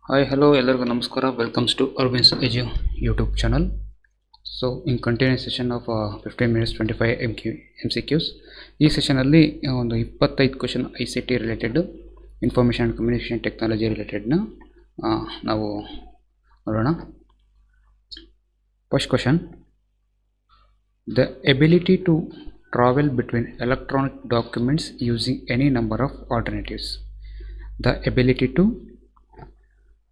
Hi, hello, ಎಲ್ಲರಿಗೂ ನಮಸ್ಕಾರ. Welcomes to Arvin's edu YouTube channel. So in continues session of 15 minutes 25 MCQs. ಈ ಸೆಷನಲ್ಲಿ ಒಂದು 25 question ICT related information and communication technology ರಿಲೇಟೆಡ್ನ ನಾವು ನೋಡೋಣ. First question: the ability to travel between electronic documents using any number of alternatives. The ability to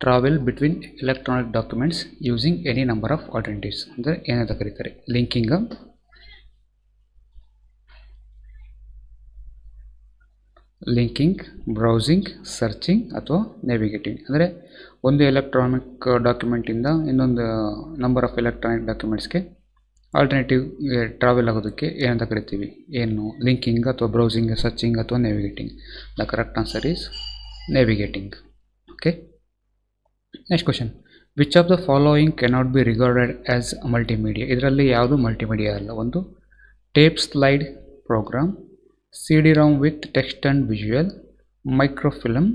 travel between electronic documents using any number of alternatives ಅಂದರೆ ಏನಂತ ಕರೀತಾರೆ? Linking, browsing, searching ಅಥವಾ navigating. ಅಂದರೆ ಒಂದು electronic ಡಾಕ್ಯುಮೆಂಟಿಂದ ಇನ್ನೊಂದು number of electronic ಡಾಕ್ಯುಮೆಂಟ್ಸ್ಗೆ ಆಲ್ಟರ್ನೇಟಿವ್ಗೆ travel ಆಗೋದಕ್ಕೆ ಏನಂತ ಕರಿತೀವಿ? ಏನು ಲಿಂಕಿಂಗ್ ಅಥವಾ ಬ್ರೌಸಿಂಗ್, ಸರ್ಚಿಂಗ್ ಅಥವಾ navigating? The correct answer is navigating. Okay, next question: which of the following cannot be regarded as multimedia? ಇದರಲ್ಲಿ ಯಾವುದು ಮಲ್ಟಿಮೀಡಿಯಾ ಅಲ್ಲ. ಒಂದು tape slide program, CD-ROM with text and visual, microfilm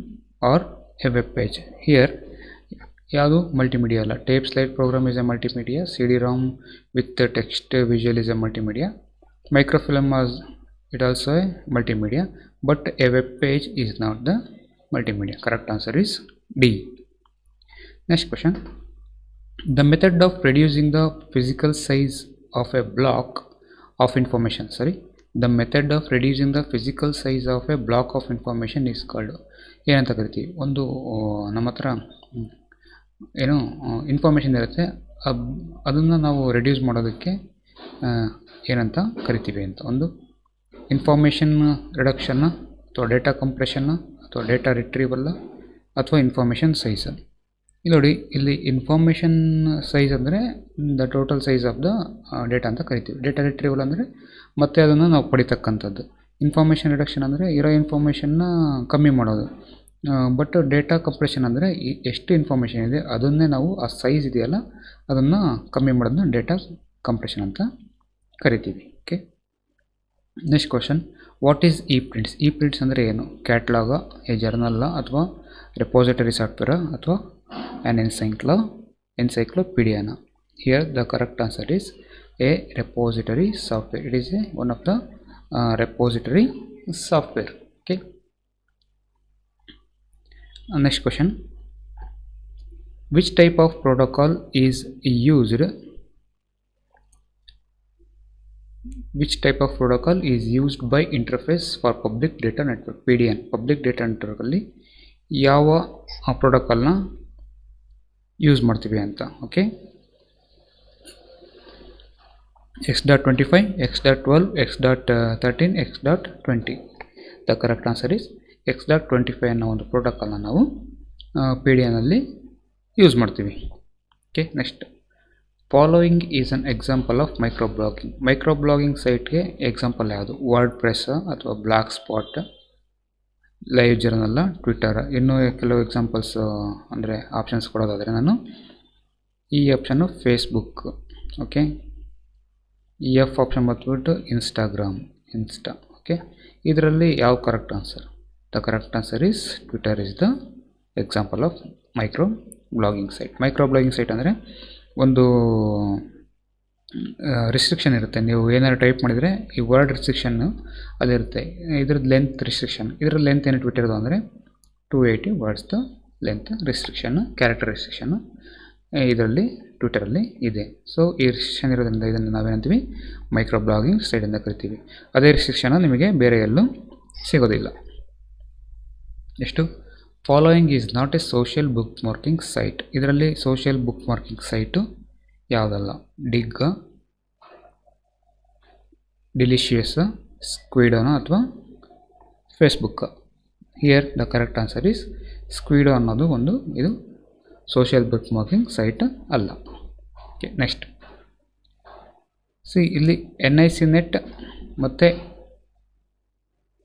or a web page. Here ಯಾವುದು multimedia ಅಲ್ಲ. Tape slide program is a multimedia, CD-ROM with text visual is a multimedia, microfilm was it also a multimedia, but a web page is not the multimedia. Correct answer is D. Next question: the method of reducing the physical size of a block of information, the method of reducing the physical size of a block of information is called ಏನಂತ ಕರಿತೀವಿ? ಒಂದು ನಮ್ಮ ಹತ್ರ ಏನು information ಇರುತ್ತೆ, ಅದನ್ನು ನಾವು reduce ಮಾಡೋದಕ್ಕೆ ಏನಂತ ಕರಿತೀವಿ ಅಂತ. ಒಂದು ಇನ್ಫಾರ್ಮೇಷನ್ ರಿಡಕ್ಷನ್ನ ಅಥವಾ ಡೇಟಾ ಕಂಪ್ರೆಷನ್ನ ಅಥವಾ ಡೇಟಾ ರಿಟ್ರೀವಲ್ಲ ಅಥವಾ ಇನ್ಫಾರ್ಮೇಷನ್ ಸೈಜ್. ಇಲ್ಲಿ ನೋಡಿ, ಇಲ್ಲಿ ಇನ್ಫಾರ್ಮೇಷನ್ ಸೈಜ್ ಅಂದರೆ the total size of the data ಅಂತ ಕರಿತೀವಿ. ಡೇಟಾ ರಿಟ್ರೀವಲ್ ಅಂದರೆ ಮತ್ತೆ ಅದನ್ನು ನಾವು ಪಡಿತಕ್ಕಂಥದ್ದು. ಇನ್ಫಾರ್ಮೇಷನ್ ರಿಡಕ್ಷನ್ ಅಂದರೆ ಇರೋ ಇನ್ಫಾರ್ಮೇಷನ್ನ ಕಮ್ಮಿ ಮಾಡೋದು. ಬಟ್ ಡೇಟಾ ಕಂಪ್ರೆಷನ್ ಅಂದರೆ ಎಷ್ಟು ಇನ್ಫಾರ್ಮೇಷನ್ ಇದೆ ಅದನ್ನೇ ನಾವು ಆ ಸೈಜ್ ಇದೆಯಲ್ಲ ಅದನ್ನು ಕಮ್ಮಿ ಮಾಡೋದನ್ನ ಡೇಟಾ ಕಂಪ್ರೆಷನ್ ಅಂತ ಕರಿತೀವಿ. Okay, next question: what is e prints? E prints ಅಂದರೆ ಏನು? ಕ್ಯಾಟ್ಲಾಗ, ಎ ಜರ್ನಲ್ಲ ಅಥವಾ ರೆಪೋಸಿಟರಿ ಸಾಫ್ಟ್ವೇರ ಅಥವಾ ಆ್ಯನ್ ಎನ್ಸೈಕ್ಲೋಪೀಡಿಯಾನ? Here the correct answer is a repository software. It is a one of the repository software. Okay, next question: which type of protocol is used by interface for public data network? PDN, public data ನೆಟ್ವರ್ಕಲ್ಲಿ ಯಾವ ಪ್ರೋಟೋಕಾಲ್ನ use ಮಾಡ್ತೀವಿ ಅಂತ. Okay, X.25, X.12, X.13, X.20. The correct answer is X.25 ಅನ್ನೋ ಒಂದು ಪ್ರೋಟೋಕಾಲ್ನ ನಾವು PDNಲ್ಲಿ use ಮಾಡ್ತೀವಿ. Okay, next: following is an example of microblogging. Microblogging ಸೈಟ್ಗೆ ಎಕ್ಸಾಂಪಲ್ ಯಾವುದು? ವರ್ಡ್ ಪ್ರೆಸ್ ಅಥವಾ ಬ್ಲಾಕ್ ಸ್ಪಾಟ್, ಲೈವ್ ಜರ್ನಲ್ಲ, ಟ್ವಿಟರ್. ಇನ್ನೂ ಕೆಲವು ಎಕ್ಸಾಂಪಲ್ಸ್ ಅಂದರೆ ಆಪ್ಷನ್ಸ್ ಕೊಡೋದಾದರೆ ನಾನು ಈ ಆಪ್ಷನ್ನು ಫೇಸ್ಬುಕ್. ಓಕೆ, ಈ ಎಫ್ ಆಪ್ಷನ್ ಬಂದ್ಬಿಟ್ಟು ಇನ್ಸ್ಟಾ. ಓಕೆ, ಇದರಲ್ಲಿ ಯಾವ correct answer? The correct answer is Twitter is the example of micro blogging site. Micro blogging site ಅಂದರೆ ಒಂದು ರಿಸ್ಟ್ರಿಕ್ಷನ್ ಇರುತ್ತೆ. ನೀವು ಏನಾದ್ರು ಟೈಪ್ ಮಾಡಿದರೆ ಈ ವರ್ಡ್ ರಿಸ್ಟ್ರಿಕ್ಷನ್ನು ಅದಿರುತ್ತೆ. ಇದ್ರದ್ದು ಲೆಂತ್ ರಿಸ್ಟ್ರಿಕ್ಷನ್. ಇದರ ಲೆಂತ್ ಏನು ಟ್ವಿಟರ್ದು ಅಂದರೆ 280 ವರ್ಡ್ಸ್ದು ಲೆಂತ್ ರಿಸ್ಟ್ರಿಕ್ಷನ್ನು, ಕ್ಯಾರೆಕ್ಟರ್ ರಿಸ್ಟ್ರಿಕ್ಷನ್ನು ಇದರಲ್ಲಿ ಟ್ವಿಟರಲ್ಲಿ ಇದೆ. ಸೊ ಈ ರಿಸ್ಟ್ರಿಕ್ಷನ್ ಇರೋದ್ರಿಂದ ಇದನ್ನು ನಾವೇನಂತೀವಿ? ಮೈಕ್ರೋ ಬ್ಲಾಗಿಂಗ್ ಸೈಟ್ ಅಂತ ಕರಿತೀವಿ. ಅದೇ ರಿಸ್ಟ್ರಿಕ್ಷನ್ ನಿಮಗೆ ಬೇರೆ ಎಲ್ಲೂ ಸಿಗೋದಿಲ್ಲ. ಎಷ್ಟು? Following is not a social book marking site. ಇದರಲ್ಲಿ ಸೋಷಿಯಲ್ ಬುಕ್ ಮಾರ್ಕಿಂಗ್ ಸೈಟು ಯಾವುದಲ್ಲ? ಡಿಗ್, ಡಿಲಿಷಿಯಸ್, ಸ್ಕ್ವಿಡೋನ ಅಥವಾ Facebook. Here the correct answer is Squidoo ಅನ್ನೋದು ಒಂದು ಇದು ಸೋಷಿಯಲ್ ಬುಕ್ ಮಾರ್ಕಿಂಗ್ ಸೈಟ್ ಅಲ್ಲ. ಓಕೆ, ನೆಕ್ಸ್ಟ್ ಇಲ್ಲಿ NIC ನೆಟ್ ಮತ್ತು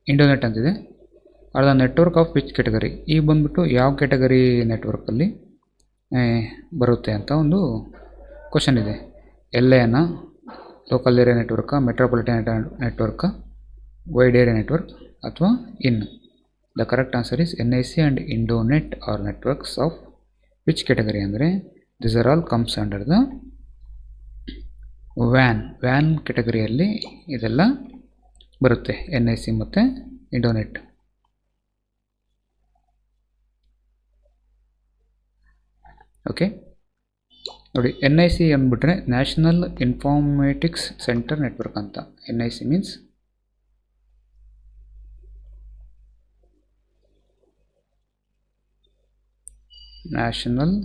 ಇಂಡೋನೆಟ್ ಅಂತಿದೆ. Are the network of which category? ಈಗ ಬಂದ್ಬಿಟ್ಟು ಯಾವ ಕ್ಯಾಟಗರಿ ನೆಟ್ವರ್ಕಲ್ಲಿ ಬರುತ್ತೆ ಅಂತ ಒಂದು ಕ್ವಶನ್ ಇದೆ. LAನ, local area network, metropolitan network, wide area network ಅಥವಾ ಇನ್? The correct answer is NIC and Indonet are networks of which category ಅಂದರೆ this are all comes under the ವ್ಯಾನ್ ಕ್ಯಾಟಗರಿಯಲ್ಲಿ ಇದೆಲ್ಲ ಬರುತ್ತೆ. NIC ಮತ್ತು ಇಂಡೋನೆಟ್. ಓಕೆ ನೋಡಿ, NIC ಅಂದ್ಬಿಟ್ರೆ ನ್ಯಾಷನಲ್ ಇನ್ಫಾರ್ಮೇಟಿಕ್ಸ್ ಸೆಂಟರ್ ನೆಟ್ವರ್ಕ್ ಅಂತ. NIC means national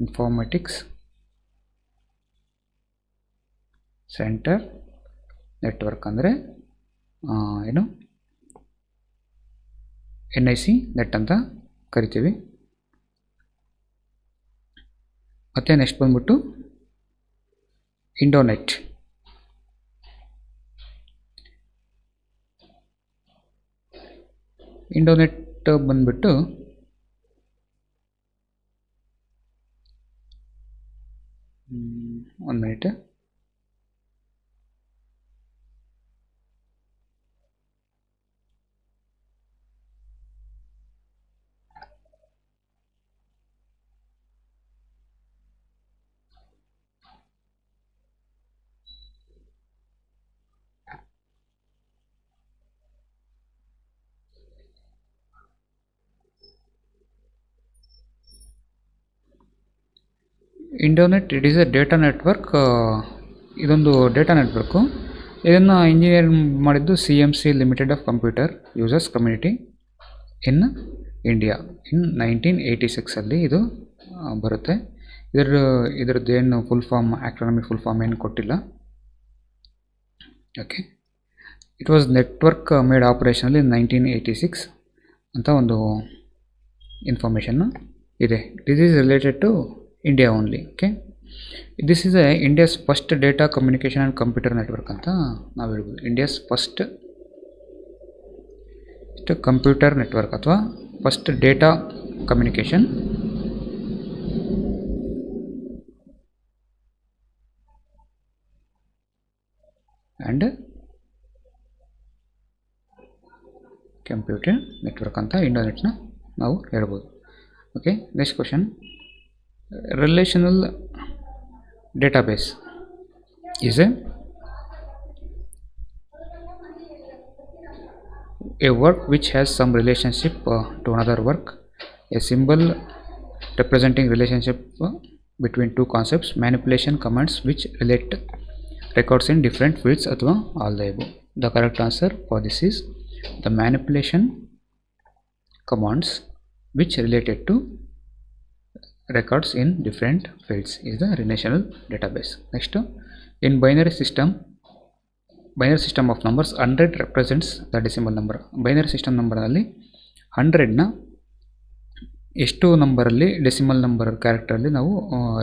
informatics centre network ಅಂದರೆ ಏನು NIC ನೆಟ್ ಅಂತ ಕರಿತೀವಿ. ಮತ್ತು ನೆಕ್ಸ್ಟ್ ಬಂದ್ಬಿಟ್ಟು ಇಂಡೋನೆಟ್. ಇಂಡೋನೆಟ್ ಬಂದ್ಬಿಟ್ಟು ಒಂದು minute. Indonet it is a data network. ಇದೊಂದು ಡೇಟಾ ನೆಟ್ವರ್ಕು. ಇದನ್ನು ಇಂಜಿನಿಯರ್ ಮಾಡಿದ್ದು CMC limited of computer users community in India in 1986 ಇದು ಬರುತ್ತೆ. ಇದರದ್ದೇನು full form, acronym full form ಏನು ಕೊಟ್ಟಿಲ್ಲ. Okay, it was network made operational in 1986 ಅಂತ ಒಂದು ಇನ್ಫಾರ್ಮೇಷನ್ನು ಇದೆ. This is related to India only. Okay, this is India's first data communication and computer network ಅಂತ ನಾವು ಹೇಳ್ಬೋದು. ಇಂಡಿಯಾಸ್ ಫಸ್ಟ್ ಕಂಪ್ಯೂಟರ್ ನೆಟ್ವರ್ಕ್ ಅಥವಾ first data communication and computer network ಅಂತ ಇಂಟರ್ನೆಟ್ನ ನಾವು ಹೇಳ್ಬೋದು. Okay, next question. Relational database is a work which has some relationship to another work. A symbol representing relationship between two concepts. Manipulation commands which relate records in different fields athwa all the above. The correct answer for this is the manipulation commands which related to records in different fields is the relational database. Next, in binary system of numbers, 100 represents the decimal number. Binary system number alli 100 na ಎಷ್ಟು ನಂಬರಲ್ಲಿ decimal number ಕ್ಯಾರೆಕ್ಟರಲ್ಲಿ ನಾವು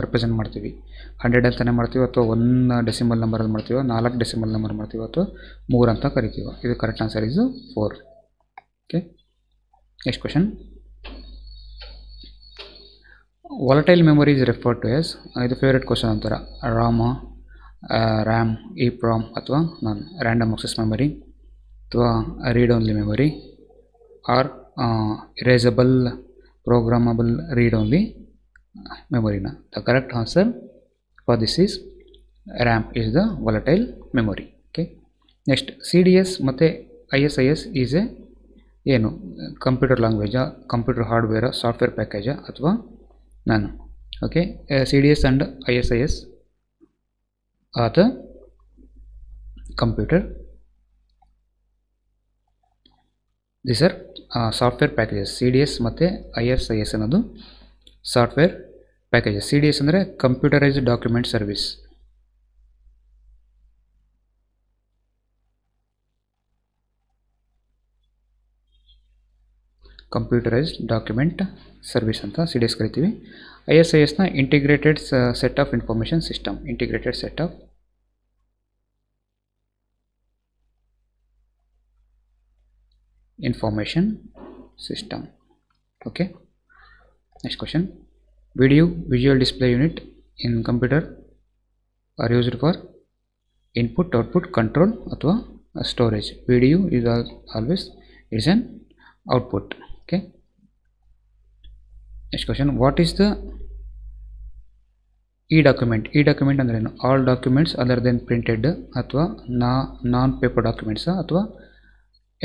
represent ಮಾಡ್ತೀವಿ. 100 ಅಂತಲೇ ಮಾಡ್ತೀವಿ, ಅಥವಾ 1 decimal ನಂಬರಲ್ಲಿ ಮಾಡ್ತೀವಿ, 4 decimal number ಮಾಡ್ತೀವಿ, ಅಥವಾ 3 ಅಂತ ಕರಿತೀವಿ. ಇದು correct answer is 4. Okay, next question. Volatile memory is referred to as, ಇದು ಫೇವ್ರೆಟ್ ಕ್ವಶನ್ ಅಂತಾರೆ. ರ್ಯಾಮ್, EEPROM ಅಥವಾ ರ್ಯಾಂಡಮ್ ಆಕ್ಸೆಸ್ ಮೆಮೊರಿ, ಅಥವಾ read only memory, or erasable programmable read only memory. The correct answer for this is RAM is the volatile memory. Okay, next, CDS ಮತ್ತೆ ISIS is a ಏನು computer language, computer hardware, software package ಅಥವಾ none. Okay, CDS and ISIS are the computer, these are software packages. CDS ಮತ್ತು ISIS ಅನ್ನೋದು software packages. CDS ಅಂದರೆ computerised document service. Computerised document service ಅಂತ CDS ಕರಿತೀವಿ. ISISನ integrated set of information system, integrated set of information system. Okay, next question. Visual display unit in computer are used for input, output, control athwa storage. VDU is always it's an output. Okay, next question, what is the e-document? E-document ಅಂದ್ರೆ ಏನು? All documents other than printed ಅಥವಾ non paper documents ಅಥವಾ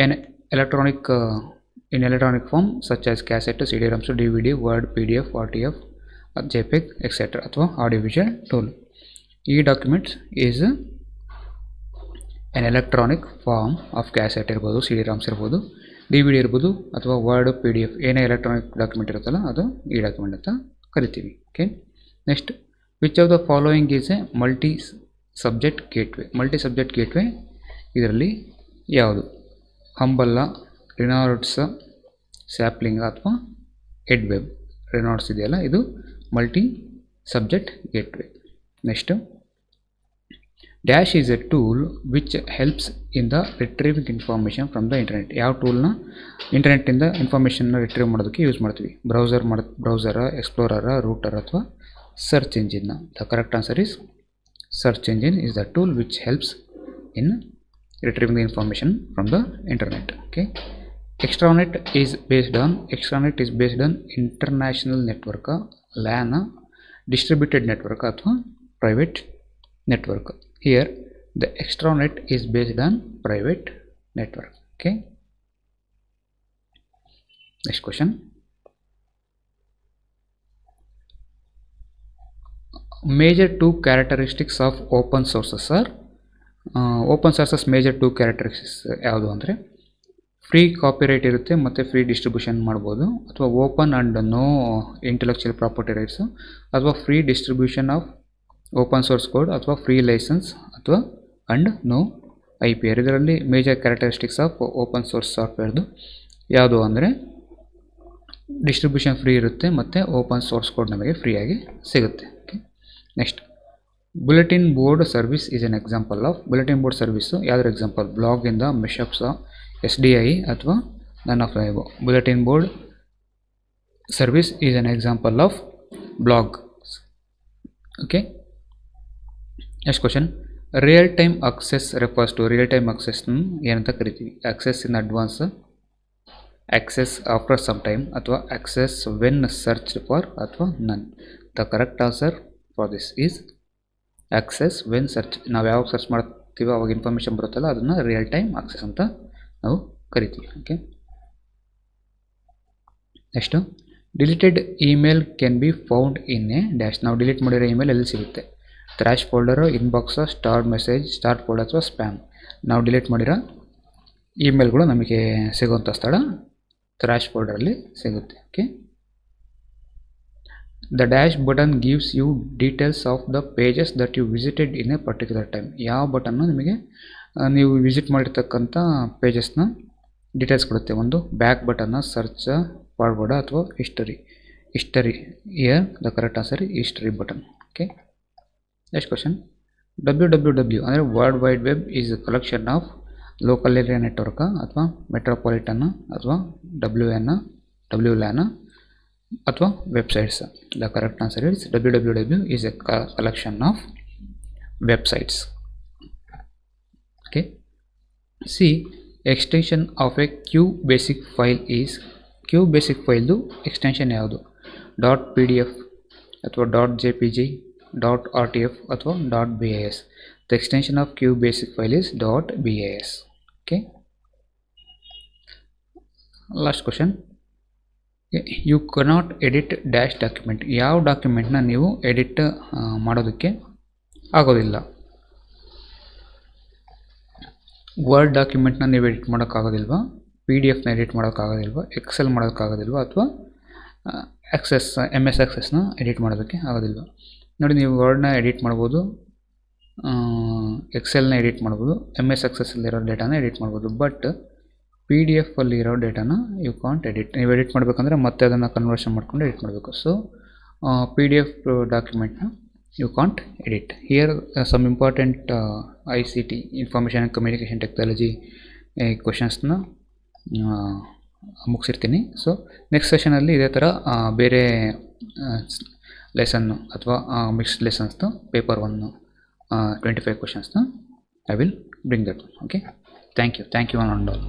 an electronic in electronic form such as cassette, CD-ROMs, DVD, Word, PDF, RTF, JPEG, etc. ಅಥವಾ audiovisual tool. E-documents is an electronic form of cassette ಇರ್ಬೋದು, CD-ROMs ಇರ್ಬೋದು, DVD ಇರ್ಬೋದು ಅಥವಾ Word, PDF ಏನೇ electronic document ಇರುತ್ತಲ್ಲ ಅದು e-document ಅಂತ ಕರಿತೀವಿ. Okay, next, which of the following is A multi subject gateway? Multi subject gateway ಇದರಲ್ಲಿ ಯಾವುದು? ಹಂಬಲ್ಲ, ರೆನಾಲ್ಡ್ಸ್, ಸ್ಯಾಪ್ಲಿಂಗ್ ಅಥವಾ ಎಡ್ವೆಬ್? ರೆನಾಲ್ಡ್ಸ್ ಇದೆಯಲ್ಲ ಇದು multi subject gateway. Next, dash is a tool which helps in the retrieving information from the internet. ಯಾವ ಟೂಲ್ನ ಇಂಟರ್ನೆಟ್ಟಿಂದ ಇನ್ಫಾರ್ಮೇಷನ್ನ retrieve ಮಾಡೋದಕ್ಕೆ ಯೂಸ್ ಮಾಡ್ತೀವಿ? ಬ್ರೌಸರ, ಎಕ್ಸ್ಪ್ಲೋರರ, ರೂಟರ್ ಅಥವಾ ಸರ್ಚ್ ಇಂಜಿನ್ನ? The correct answer is search engine is the tool which helps in retrieving the information from the internet. Okay, extranet is based on international network, LAN, distributed network ಅಥವಾ private network. Here the extranet is based on private network. Okay, next question, major two characteristics of open sources are open sources major two characteristics ಯಾವುದು ಅಂದರೆ free copyright ಇರುತ್ತೆ ಮತ್ತು free distribution ಮಾಡ್ಬೋದು, ಅಥವಾ open and no intellectual property rights, ಅಥವಾ free distribution of open source code, ಅಥವಾ free licence, ಅಥವಾ and no IPR. ಇದರಲ್ಲಿ major characteristics of open source ಸಾಫ್ಟ್ವೇರ್ದು ಯಾವುದು ಅಂದರೆ ಡಿಸ್ಟ್ರಿಬ್ಯೂಷನ್ ಫ್ರೀ ಇರುತ್ತೆ ಮತ್ತು ಓಪನ್ ಸೋರ್ಸ್ ಕೋಡ್ ನಮಗೆ ಫ್ರೀಯಾಗಿ ಸಿಗುತ್ತೆ. Okay, next, bulletin board service is an example of. Bulletin board service ಯಾವ್ದ್ರ ಎಕ್ಸಾಂಪಲ್? ಬ್ಲಾಗಿಂದ, ಮೆಶಪ್ಸ, SDI ಅಥವಾ ನನ್ ಆಫ್ ಇವು. Bulletin board service is an example of blog. Okay, next question, real time access refers to. Real time ಅಕ್ಸೆಸ್ನ ಏನಂತ ಕರಿತೀವಿ? Access in advance, access after some time, ಅಥವಾ access when searched for, ಅಥವಾ none. The correct answer for this is access when search. ನಾವು ಯಾವಾಗ search ಮಾಡ್ತೀವೋ ಅವಾಗ information ಬರುತ್ತಲ್ಲ ಅದನ್ನು ರಿಯಲ್ ಟೈಮ್ ಆಕ್ಸೆಸ್ ಅಂತ ನಾವು ಕರಿತೀವಿ. Okay, next, deleted email can be found in a dash. ನಾವು ಡಿಲೀಟ್ ಮಾಡಿರೋ ಇಮೇಲ್ ಎಲ್ಲಿ ಸಿಗುತ್ತೆ? Trash folder, inbox, ಸ್ಟಾರ್ಡ್ message, start folder ಅಥವಾ ಸ್ಪ್ಯಾಮ್. ನಾವು ಡಿಲೀಟ್ ಮಾಡಿರೋ ಇಮೇಲ್ಗಳು ನಮಗೆ ಸಿಗುವಂಥ ಸ್ಥಳ ಟ್ರ್ಯಾಶ್ ಫೋಲ್ಡರಲ್ಲಿ ಸಿಗುತ್ತೆ. Okay, the dash button gives you details of the pages that you visited in a particular time. ಯಾವ ಬಟನ್ನು ನಿಮಗೆ ನೀವು ವಿಸಿಟ್ ಮಾಡಿರ್ತಕ್ಕಂಥ ಪೇಜಸ್ನ ಡೀಟೇಲ್ಸ್ ಕೊಡುತ್ತೆ? ಒಂದು ಬ್ಯಾಕ್ ಬಟನ್ನ, ಸರ್ಚ್, ಫಾರ್ವರ್ಡ್ ಅಥವಾ history. Here the correct answer history button. Okay, next question, WWW ಅಂದರೆ world wide web is a collection of local area network ಅಥವಾ ಮೆಟ್ರೋಪಾಲಿಟನ್ ಅಥವಾ WLAN ಅಥವಾ websites? The correct answer is WWW is a collection of websites. Okay, ಸಿ extension of a Q Basic file is. Q Basic ಫೈಲ್ದು extension ಯಾವುದು? .pdf ಅಥವಾ .jpg, .rtf ಅಥವಾ .bas. The extension of Q Basic file is .bas. Okay, last question, you cannot edit dash document. ಯಾವ ಡಾಕ್ಯುಮೆಂಟ್ನ ನೀವು edit ಮಾಡೋದಕ್ಕೆ ಆಗೋದಿಲ್ಲ? Word ಡಾಕ್ಯುಮೆಂಟ್ನ ನೀವು ಎಡಿಟ್ ಮಾಡೋಕ್ಕಾಗೋದಿಲ್ವಾ? PDF ಎಡಿಟ್ ಮಾಡೋಕ್ಕಾಗೋದಿಲ್ವಾ? ಎಕ್ಸೆಲ್ ಮಾಡೋಕ್ಕಾಗೋದಿಲ್ವಾ? ಅಥವಾ MS Accessನ ಎಡಿಟ್ ಮಾಡೋದಕ್ಕೆ ಆಗೋದಿಲ್ವಾ? ನೋಡಿ, ನೀವು ವರ್ಡ್ನ ಎಡಿಟ್ ಮಾಡ್ಬೋದು, ಎಕ್ಸೆಲ್ನ ಎಡಿಟ್ ಮಾಡ್ಬೋದು, MS Accessಲ್ಲಿರೋ ಡೇಟಾನ ಎಡಿಟ್ ಮಾಡ್ಬೋದು. ಬಟ್ PDF ಅಲ್ಲಿರೋ ಡೇಟಾನ ಯು ಕಾಂಟ್ ಎಡಿಟ್. ನೀವು ಎಡಿಟ್ ಮಾಡಬೇಕಂದ್ರೆ ಮತ್ತೆ ಅದನ್ನು ಕನ್ವರ್ಷನ್ ಮಾಡ್ಕೊಂಡು ಎಡಿಟ್ ಮಾಡಬೇಕು. ಸೊ PDF ಡಾಕ್ಯುಮೆಂಟ್ನ you can't edit. Here some important ICT information and communication technology ಕ್ವಶನ್ಸ್ನ ಮುಗಿಸಿರ್ತೀನಿ. ಸೊ ನೆಕ್ಸ್ಟ್ ಸೆಷನಲ್ಲಿ ಇದೇ ಥರ ಬೇರೆ ಲೆಸನ್ನು ಅಥವಾ ಮಿಕ್ಸ್ಡ್ ಲೆಸನ್ಸ್ದು ಪೇಪರ್ 1 25 ಕ್ವಶನ್ಸ್ನ I will bring that. Okay, thank you on all.